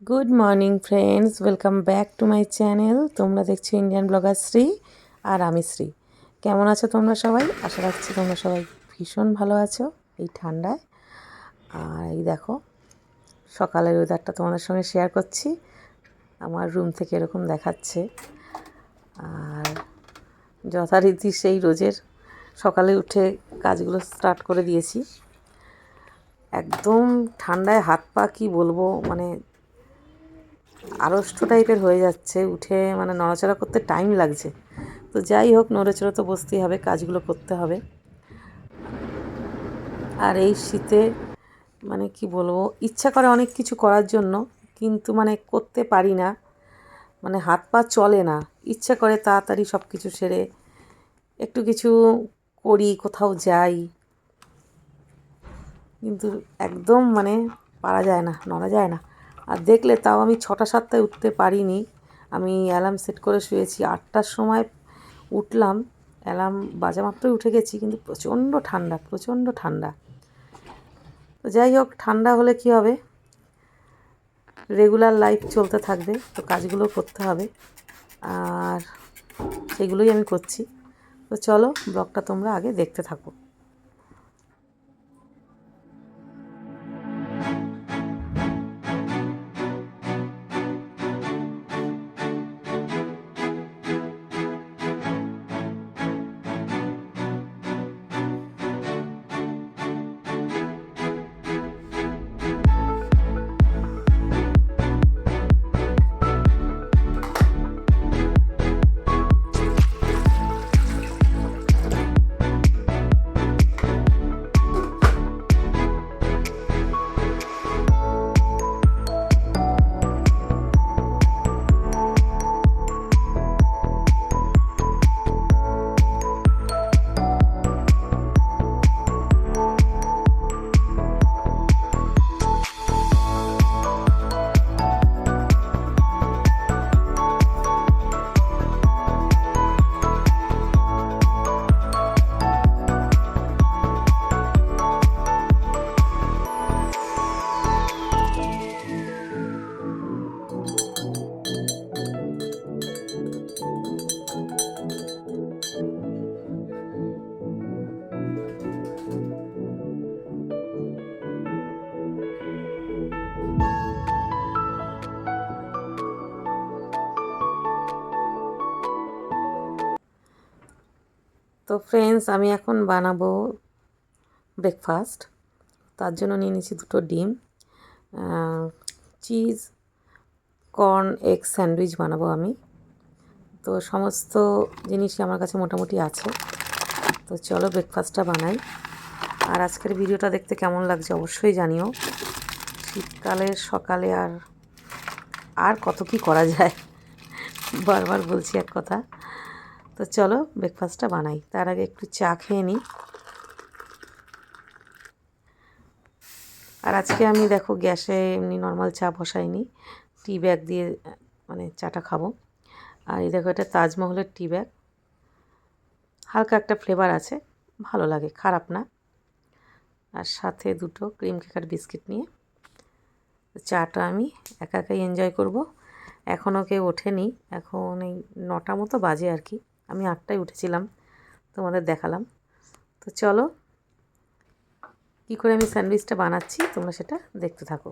Good morning friends, welcome back to my channel. তোমরা দেখছো Indian blogger Shri, আর আমি শ্রী। কেমন আছো তোমরা সবাই? আশা রাখছি তোমরা সবাই ভীষণ ভালো আছো এই ঠান্ডায়। আর এই দেখো সকালের ওয়েদারটা তোমাদের সঙ্গে শেয়ার করছি। আমার রুম থেকে এরকম দেখাচ্ছে। আর যথারীতি সেই রোজের সকালে উঠে কাজগুলো স্টার্ট করে দিয়েছি। একদম ঠান্ডায় হাত পা কী বলবো, মানে আড়ষ্ট টাইপের হয়ে যাচ্ছে। উঠে মানে নড়াচড়া করতে টাইম লাগছে। তো যাই হোক, নড়েচড়ে তো বসতেই হবে, কাজগুলো করতে হবে। আর এই শীতে মানে কি বলবো, ইচ্ছা করে অনেক কিছু করার জন্য, কিন্তু মানে করতে পারি না। মানে হাত পা চলে না। ইচ্ছা করে তাড়াতাড়ি সব কিছু সেরে একটু কিছু করি, কোথাও যাই, কিন্তু একদম মানে পারা যায় না, নড়া যায় না। আর দেখলে তাও আমি 6টা 7টায় উঠতে পারিনি। আমি অ্যালার্ম সেট করে শুয়েছি, 8টার সময় উঠলাম। অ্যালার্ম বাজা মাত্রই উঠে গেছি, কিন্তু প্রচণ্ড ঠান্ডা, প্রচণ্ড ঠান্ডা। তো যাই হোক, ঠান্ডা হলে কি হবে, রেগুলার লাইফ চলতে থাকবে, তো কাজগুলো করতে হবে। আর সেগুলোই আমি করছি। তো চলো, ব্লগটা তোমরা আগে দেখতে থাকো। তো ফ্রেন্ডস, আমি এখন বানাবো ব্রেকফাস্ট। তার জন্য নিয়ে নিয়েছি 2টো ডিম, চিজ, কর্ন, এগ স্যান্ডউইচ বানাবো আমি। তো সমস্ত জিনিসই আমার কাছে মোটামুটি আছে। তো চলো ব্রেকফাস্টটা বানাই। আর আজকের ভিডিওটা দেখতে কেমন লাগছে অবশ্যই জানিও। শীতকালের সকালে আর কত কি করা যায়, বারবার বলছি এক কথা। তো চলো ব্রেকফাস্টটা বানাই। তার আগে একটু চা খেয়ে নিই। আর আজকে আমি দেখো গ্যাসে এমনি নর্মাল চা বসাইনি, টি ব্যাগ দিয়ে মানে চাটা খাবো। আর এই দেখো, এটা তাজমহলের টি ব্যাগ, হালকা একটা ফ্লেভার আছে, ভালো লাগে, খারাপ না। আর সাথে 2টো ক্রিম কেকার বিস্কিট নিয়ে চাটা আমি একা একাই এনজয় করব। এখনও কেউ ওঠেনি, এখন এই 9টা মতো বাজে আর কি। আমি 8টায় উঠেছিলাম, তোমাদের দেখালাম। তো চলো কী করে আমি স্যান্ডউইচটা বানাচ্ছি তোমরা সেটা দেখতে থাকো।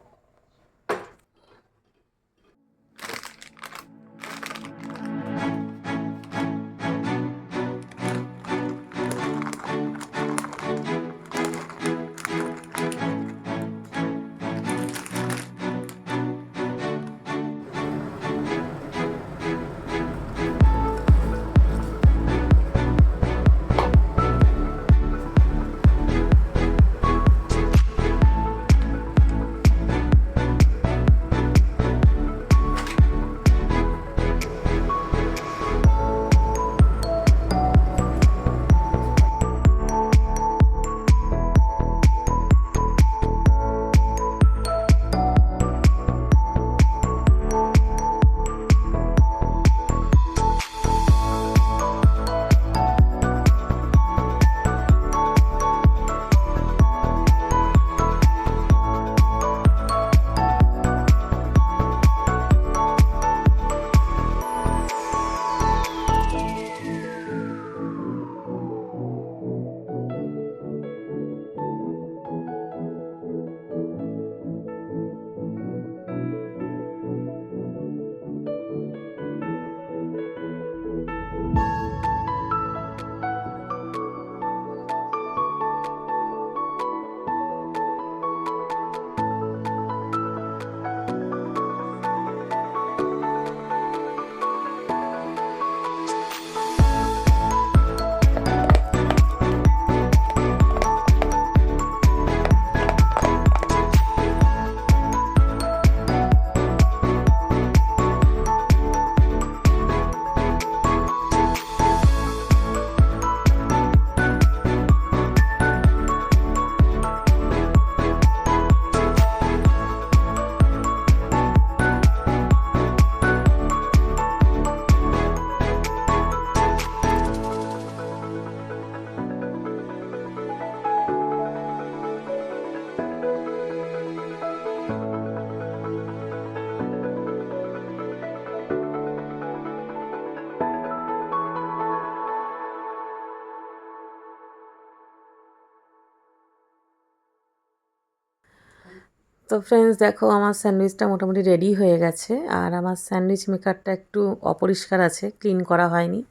তো ফ্রেন্ডস দেখো আমার স্যান্ডউইচটা মোটামুটি রেডি হয়ে গেছে। আর আমার স্যান্ডউইচ মেকারটা একটু অপরিষ্কার আছে, ক্লিন করা হয়নি।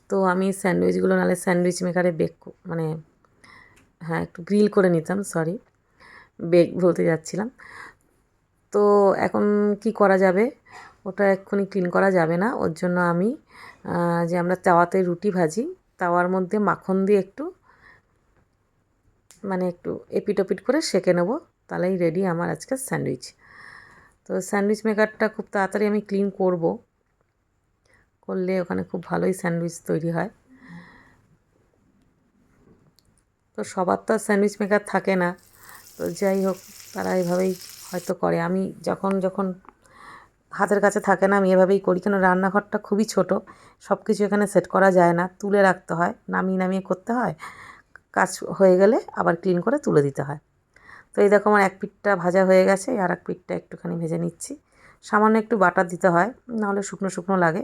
তো আমি স্যান্ডউইচগুলো নাহলে স্যান্ডউইচ মেকারে মানে হ্যাঁ একটু গ্রিল করে নিতাম, সরি বেক বলতে যাচ্ছিলাম। তো এখন কি করা যাবে, ওটা এক্ষুনি ক্লিন করা যাবে না। ওর জন্য আমি যে আমরা তাওয়াতে রুটি ভাজি, তাওয়ার মধ্যে মাখন দিয়ে একটু মানে একটু এপিট ওপিট করে সেঁকে নেবো, তাহলেই রেডি আমার আজকের স্যান্ডউইচ। তো স্যান্ডউইচ মেকারটা খুব তাড়াতাড়ি আমি ক্লিন করলে ওখানে খুব ভালোই স্যান্ডউইচ তৈরি হয়। তো সবার তো আর স্যান্ডউইচ মেকার থাকে না, তো যাই হোক তারা এভাবেই হয়তো করে। আমি যখন হাতের কাছে থাকে না আমি এভাবেই করি, কেন রান্নাঘরটা খুবই ছোট, সব কিছু এখানে সেট করা যায় না, তুলে রাখতে হয়, নামিয়ে নামিয়ে করতে হয়, কাজ হয়ে গেলে আবার ক্লিন করে তুলে দিতে হয়। তো এই দেখো আমার এক পিঠটা ভাজা হয়ে গেছে, আর এক পিঠটা একটুখানি ভেজে নিচ্ছি। সামান্য একটু বাটার দিতে হয়, নাহলে শুকনো শুকনো লাগে।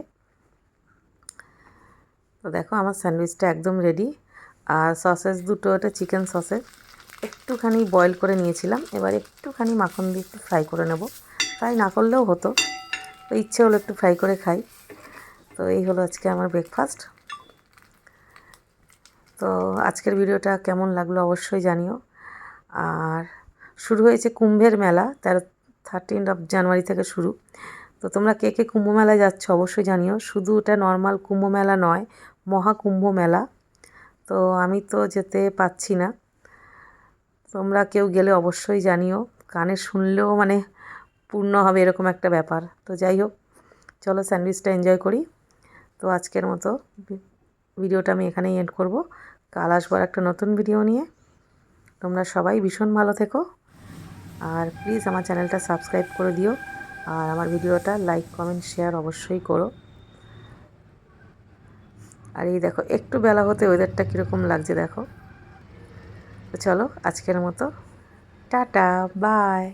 তো দেখো আমার স্যান্ডউইচটা একদম রেডি। আর সসেস দুটো, এটা চিকেন সসেস একটুখানি বয়েল করে নিয়েছিলাম, এবার একটুখানি মাখন দিয়ে একটু ফ্রাই করে নেব। ফ্রাই না করলেও হতো, তো ইচ্ছে হলো একটু ফ্রাই করে খাই। তো এই হলো আজকে আমার ব্রেকফাস্ট। তো আজকের ভিডিওটা কেমন লাগলো অবশ্যই জানিও। আর শুরু হয়েছে কুম্ভের মেলা, 13 জানুয়ারি থেকে শুরু। তো তোমরা কে কে কুম্ভ মেলায় যাচ্ছ অবশ্যই জানিও। শুধু এটা নর্মাল কুম্ভ মেলা নয়, মহাকুম্ভ মেলা। তো আমি তো যেতে পাচ্ছি না, তোমরা কেউ গেলে অবশ্যই জানিও। কানে শুনলেও মানে পূর্ণ হবে এরকম একটা ব্যাপার। তো যাই হোক, চলো স্যান্ডউইচটা এনজয় করি। তো আজকের মতো ভিডিওটা আমি এখানেই এন্ড করব। কাল আসবার একটা নতুন ভিডিও নিয়ে। তোমরা সবাই ভীষণ ভালো থেকো, আর প্লিজ আমার চ্যানেলটা সাবস্ক্রাইব করে দিও, আর আমার ভিডিওটা লাইক কমেন্ট শেয়ার অবশ্যই করো। আর এই দেখো একটু বেলা হতে ওয়েদারটা কীরকম লাগছে দেখো। তো চলো আজকের মতো টাটা বাই।